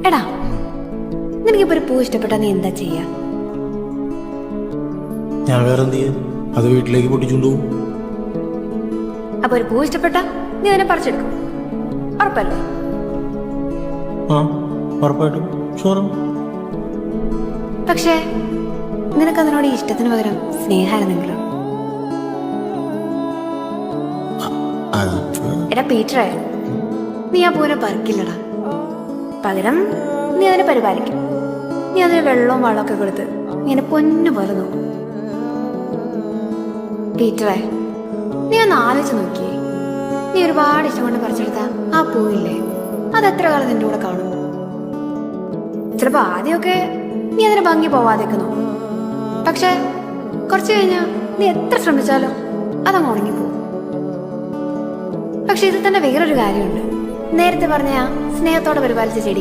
എടാ, നിനക്കിപ്പോ ഒരു പൂ ഇഷ്ടപ്പെട്ടാ നീ എന്താ ചെയ്യാ? ഞാൻ വേറെ എന്ത് ചെയ്യാൻ? അത് വീട്ടിലേക്ക് പൊട്ടിച്ചുകൊണ്ടുപോകും. അപ്പൊ ഒരു പൂ ഇഷ്ടപ്പെട്ടാ നീ അതിനെ പറിച്ചെടുക്കും, ഉറപ്പല്ലേ? ആ, ഉറപ്പായിട്ടും ഷുവറും. പക്ഷേ നിനക്കതിനോട് ഇഷ്ടത്തിന് പകരം സ്നേഹമായിരുന്നെങ്കിലോ? എടാ പീറ്ററേ, നീ ആ പൂവിനെ പറിക്കില്ലടാ. പകരം നീ അതിനെ പരിപാലിക്കും. നീ അതിന് വെള്ളവും വളമൊക്കെ കൊടുത്ത് ഇങ്ങനെ പൊന്നു പോലെ നോക്കും. പീറ്ററേ, നീ ഒന്ന് ആലോചിച്ച് നോക്കിയേ. നീ ഒരുപാട് ഇഷ്ടം കൊണ്ട് പറിച്ചെടുത്ത ആ പൂവില്ലേ, അത് എത്ര കാലം നിന്റെ കൂടെ കാണും? ചിലപ്പോ ആദ്യമൊക്കെ നീ അതിന് ഭംഗി പോവാതെയൊക്കെ നോക്കും. പക്ഷെ കുറച്ചു കഴിഞ്ഞാൽ നീ എത്ര ശ്രമിച്ചാലും അതങ്ങ് ഉണങ്ങിപ്പോകും. പക്ഷെ ഇതിൽ തന്നെ വേറൊരു കാര്യമുണ്ട്. നേരത്തെ പറഞ്ഞ സ്നേഹത്തോടെ പരിപാലിച്ച ചെടി